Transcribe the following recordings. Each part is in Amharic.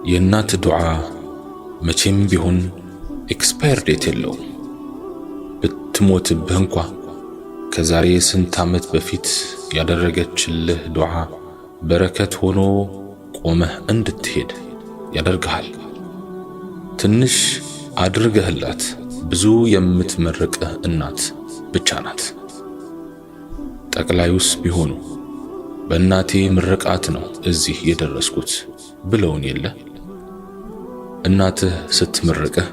የእናት ዱዓ መቼም ቢሆን ኤክስፓየር ዴት የለውም። ብትሞትብህ እንኳ ከዛሬ ስንት ዓመት በፊት ያደረገችልህ ዱዓ በረከት ሆኖ ቆመህ እንድትሄድ ያደርግሃል። ትንሽ አድርገህላት ብዙ የምትመርቅህ እናት ብቻ ናት። ጠቅላዩስ ቢሆኑ በእናቴ ምርቃት ነው እዚህ የደረስኩት ብለውን የለ። እናትህ ስትመርቅህ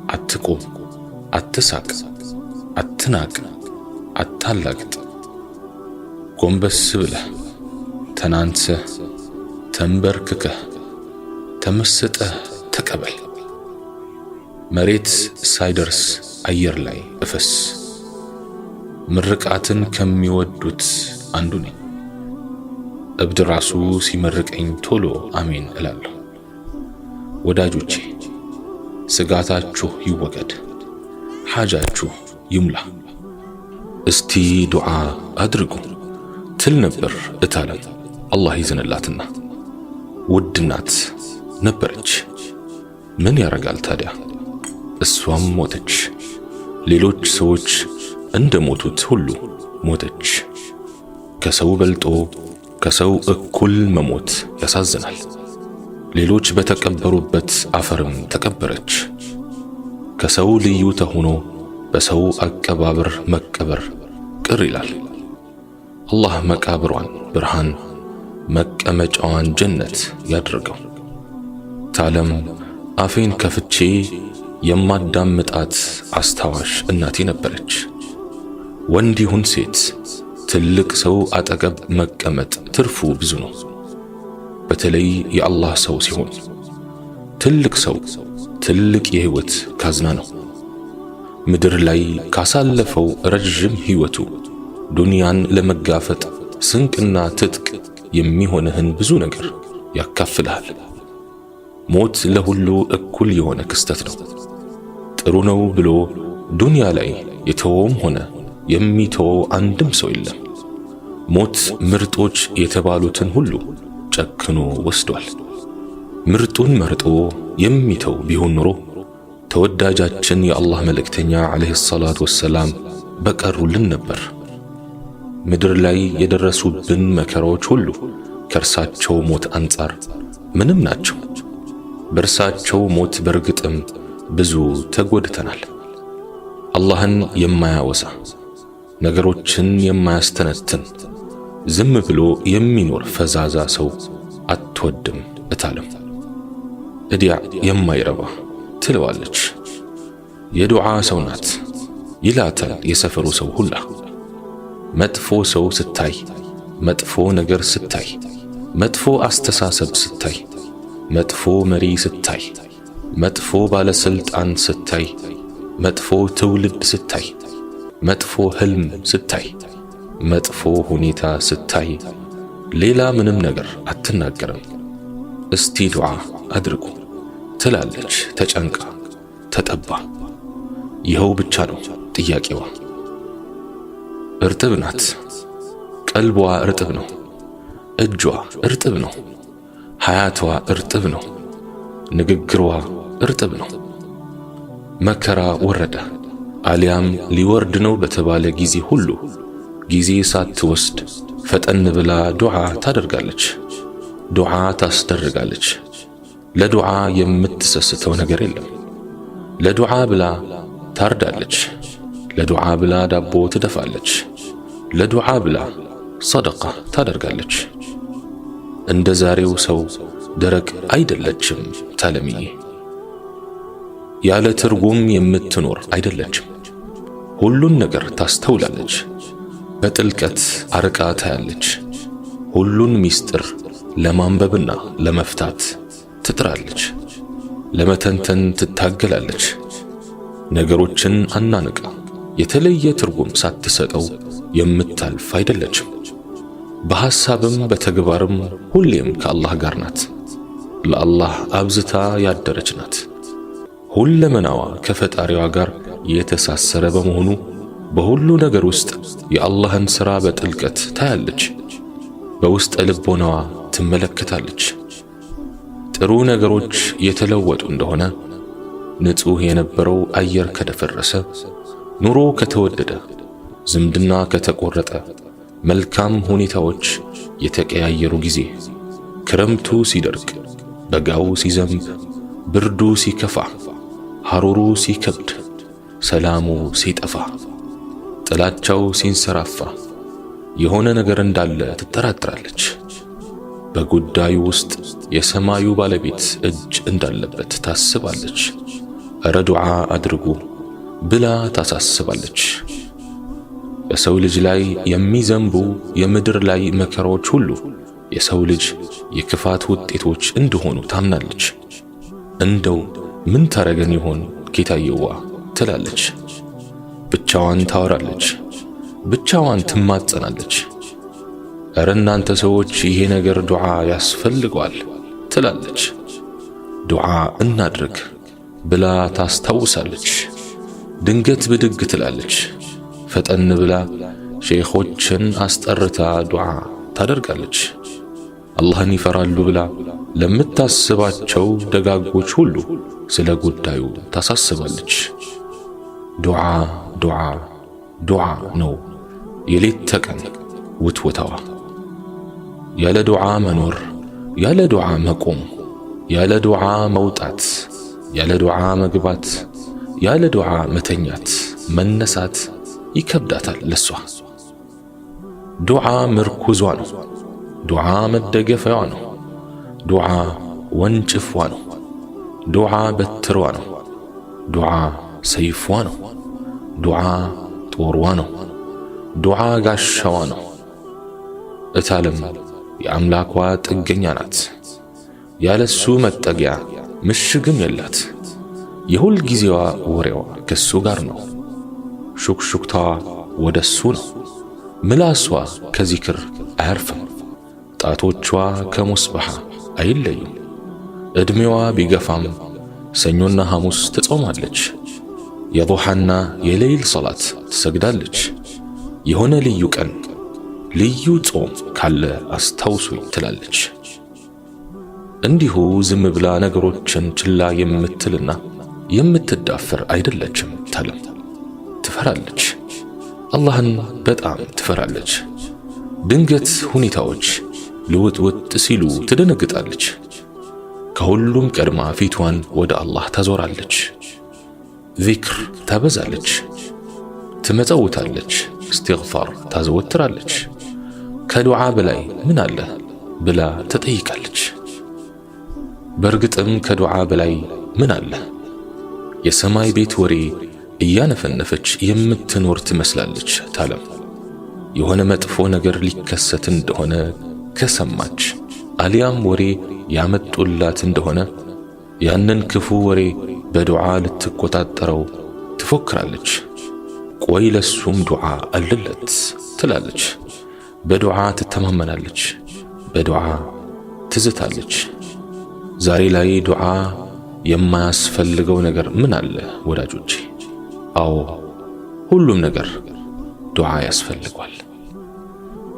አትቆም፣ አትሳቅ፣ አትናቅ፣ አታላግጥ። ጎንበስ ብለህ ተናንሰህ ተንበርክከህ ተመስጠህ ተቀበል። መሬት ሳይደርስ አየር ላይ እፈስ። ምርቃትን ከሚወዱት አንዱ ነኝ። እብድ ራሱ ሲመርቀኝ ቶሎ አሜን እላለሁ። ወዳጆቼ ስጋታችሁ ይወገድ፣ ሓጃችሁ ይሙላ። እስቲ ዱዓ አድርጉ ትል ነበር እታለም አላህ ይዘንላትና። ውድ እናት ነበረች። ምን ያረጋል ታዲያ? እሷም ሞተች። ሌሎች ሰዎች እንደ ሞቱት ሁሉ ሞተች። ከሰው በልጦ ከሰው እኩል መሞት ያሳዝናል። ሌሎች በተቀበሩበት አፈርም ተቀበረች። ከሰው ልዩ ተሆኖ በሰው አቀባበር መቀበር ቅር ይላል። አላህ መቃብሯን ብርሃን መቀመጫዋን ጀነት ያድርገው። ታለም አፌን ከፍቼ የማዳምጣት አስታዋሽ እናቴ ነበረች። ወንድ ይሁን ሴት ትልቅ ሰው አጠገብ መቀመጥ ትርፉ ብዙ ነው። በተለይ የአላህ ሰው ሲሆን ትልቅ ሰው ትልቅ የህይወት ካዝና ነው። ምድር ላይ ካሳለፈው ረጅም ህይወቱ ዱንያን ለመጋፈጥ ስንቅና ትጥቅ የሚሆንህን ብዙ ነገር ያካፍልሃል። ሞት ለሁሉ እኩል የሆነ ክስተት ነው። ጥሩ ነው ብሎ ዱንያ ላይ የተወውም ሆነ የሚተወው አንድም ሰው የለም። ሞት ምርጦች የተባሉትን ሁሉ ጨክኖ ወስዷል። ምርጡን መርጦ የሚተው ቢሆን ኖሮ ተወዳጃችን የአላህ መልእክተኛ ዓለይሂ ሰላቱ ወሰላም በቀሩልን ነበር። ምድር ላይ የደረሱብን መከራዎች ሁሉ ከእርሳቸው ሞት አንጻር ምንም ናቸው። በእርሳቸው ሞት በርግጥም ብዙ ተጎድተናል። አላህን የማያወሳ ነገሮችን የማያስተነትን ዝም ብሎ የሚኖር ፈዛዛ ሰው አትወድም እታለም። እዲያ የማይረባ ትለዋለች። የዱዓ ሰው ናት ይላታል የሰፈሩ ሰው ሁላ። መጥፎ ሰው ስታይ፣ መጥፎ ነገር ስታይ፣ መጥፎ አስተሳሰብ ስታይ፣ መጥፎ መሪ ስታይ፣ መጥፎ ባለስልጣን ስታይ፣ መጥፎ ትውልድ ስታይ፣ መጥፎ ህልም ስታይ፣ መጥፎ ሁኔታ ስታይ ሌላ ምንም ነገር አትናገርም። እስቲ ዱዓ አድርጉ ትላለች ተጨንቃ ተጠባ። ይኸው ብቻ ነው ጥያቄዋ። እርጥብ ናት። ቀልቧ እርጥብ ነው። እጇ እርጥብ ነው። ሐያቷ እርጥብ ነው። ንግግሯ እርጥብ ነው። መከራ ወረደ አሊያም ሊወርድ ነው በተባለ ጊዜ ሁሉ ጊዜ ሳትወስድ ፈጠን ብላ ዱዓ ታደርጋለች። ዱዓ ታስደርጋለች። ለዱዓ የምትሰስተው ነገር የለም። ለዱዓ ብላ ታርዳለች። ለዱዓ ብላ ዳቦ ትደፋለች። ለዱዓ ብላ ሰደቃ ታደርጋለች። እንደ ዛሬው ሰው ደረቅ አይደለችም ታለምዬ። ያለ ትርጉም የምትኖር አይደለችም። ሁሉን ነገር ታስተውላለች። በጥልቀት አርቃ ታያለች። ሁሉን ሚስጥር ለማንበብና ለመፍታት ትጥራለች። ለመተንተን ትታገላለች። ነገሮችን አናንቃ የተለየ ትርጉም ሳትሰጠው የምታልፍ አይደለችም። በሐሳብም በተግባርም ሁሌም ከአላህ ጋር ናት። ለአላህ አብዝታ ያደረች ናት። ሁለመናዋ ከፈጣሪዋ ጋር የተሳሰረ በመሆኑ በሁሉ ነገር ውስጥ የአላህን ሥራ በጥልቀት ታያለች። በውስጥ ልቦናዋ ትመለከታለች። ጥሩ ነገሮች የተለወጡ እንደሆነ፣ ንጹህ የነበረው አየር ከደፈረሰ፣ ኑሮ ከተወደደ፣ ዝምድና ከተቆረጠ፣ መልካም ሁኔታዎች የተቀያየሩ ጊዜ፣ ክረምቱ ሲደርቅ፣ በጋው ሲዘንብ፣ ብርዱ ሲከፋ፣ ሐሩሩ ሲከብድ፣ ሰላሙ ሲጠፋ፣ ጥላቻው ሲንሰራፋ የሆነ ነገር እንዳለ ትጠራጥራለች። በጉዳዩ ውስጥ የሰማዩ ባለቤት እጅ እንዳለበት ታስባለች። እረ ዱዓ አድርጉ ብላ ታሳስባለች። በሰው ልጅ ላይ የሚዘንቡ የምድር ላይ መከራዎች ሁሉ የሰው ልጅ የክፋት ውጤቶች እንደሆኑ ታምናለች። እንደው ምን ታረገን ይሆን ጌታዬዋ ትላለች። ብቻዋን ታወራለች፣ ብቻዋን ትማጸናለች። እረ እናንተ ሰዎች ይሄ ነገር ዱዓ ያስፈልገዋል ትላለች። ዱዓ እናድርግ ብላ ታስታውሳለች። ድንገት ብድግ ትላለች። ፈጠን ብላ ሼኾችን አስጠርታ ዱዓ ታደርጋለች። አላህን ይፈራሉ ብላ ለምታስባቸው ደጋጎች ሁሉ ስለ ጉዳዩ ታሳስባለች። ዱዓ ዱዓ ዱዓ ነው የሌት ተቀን ውትወታዋ። ያለ ዱዓ መኖር፣ ያለ ዱዓ መቆም፣ ያለ ዱዓ መውጣት፣ ያለ ዱዓ መግባት፣ ያለ ዱዓ መተኛት መነሳት ይከብዳታል ለሷ። ዱዓ ምርኩዟ ነው። ዱዓ መደገፊያዋ ነው። ዱዓ ወንጭፏ ነው። ዱዓ በትሯ ነው። ዱዓ ሰይፏ ነው። ዱዓ ጦርዋ ነው። ዱዓ ጋሻዋ ነው። እታለም የአምላኳ ጥገኛ ናት። ያለሱ መጠጊያ ምሽግም የላት። የሁል ጊዜዋ ወሬዋ ከሱ ጋር ነው። ሹክሹክታዋ ወደሱ ነው። ምላሷ ከዚክር አያርፍም። ጣቶቿ ከሙስባሃ አይለዩም። ዕድሜዋ ቢገፋም ሰኞና ሐሙስ ትጾማለች። የዱሃና የሌይል ሰላት ትሰግዳለች። የሆነ ልዩ ቀን ልዩ ጾም ካለ አስታውሱኝ ትላለች። እንዲሁ ዝም ብላ ነገሮችን ችላ የምትልና የምትዳፈር አይደለችም። ታለም ትፈራለች። አላህን በጣም ትፈራለች። ድንገት ሁኔታዎች ልውጥውጥ ሲሉ ትደነግጣለች። ከሁሉም ቀድማ ፊቷን ወደ አላህ ታዞራለች። ዚክር ታበዛለች፣ ትመጸውታለች፣ እስትግፋር ታዘወትራለች። ከዱዓ በላይ ምን አለ ብላ ትጠይቃለች። በእርግጥም ከዱዓ በላይ ምን አለ? የሰማይ ቤት ወሬ እያነፈነፈች የምትኖር ትመስላለች። ታለም የሆነ መጥፎ ነገር ሊከሰት እንደሆነ ከሰማች አሊያም ወሬ ያመጡላት እንደሆነ ያንን ክፉ ወሬ በዱዓ ልትቆጣጠረው ትፎክራለች። ቆይ ለሱም ዱዓ አለለት ትላለች። በዱዓ ትተማመናለች፣ በዱዓ ትዝታለች። ዛሬ ላይ ዱዓ የማያስፈልገው ነገር ምን አለ ወዳጆቼ? አዎ ሁሉም ነገር ዱዓ ያስፈልጓል።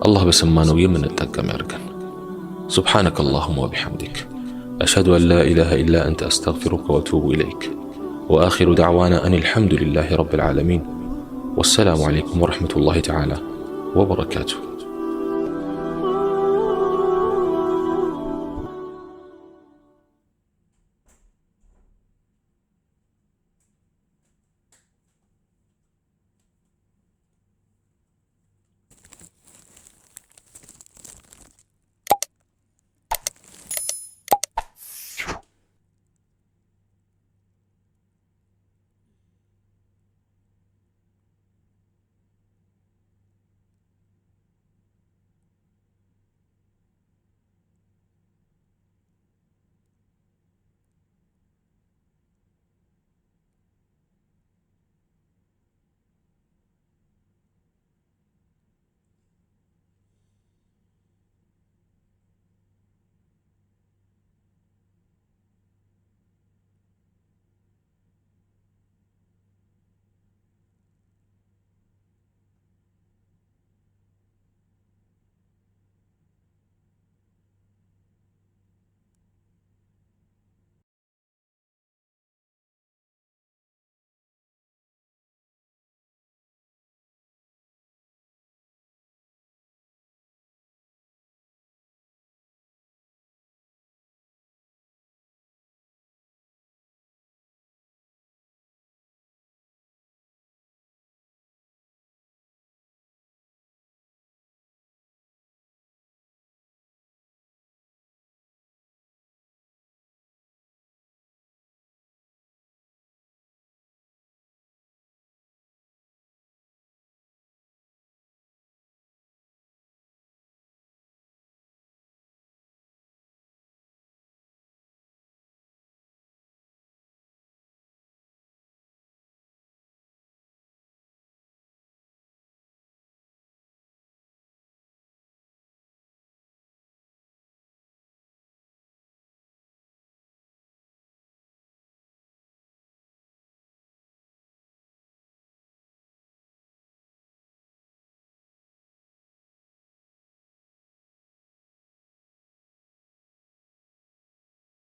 አላህ በሰማነው የምንጠቀም ያድርገን። سبحانك اللهم وبحمدك أشهد أن لا إله إلا أنت أستغفرك وأتوب إليك وآخر دعوانا أن الحمد لله رب العالمين والسلام عليكم ورحمة الله تعالى وبركاته.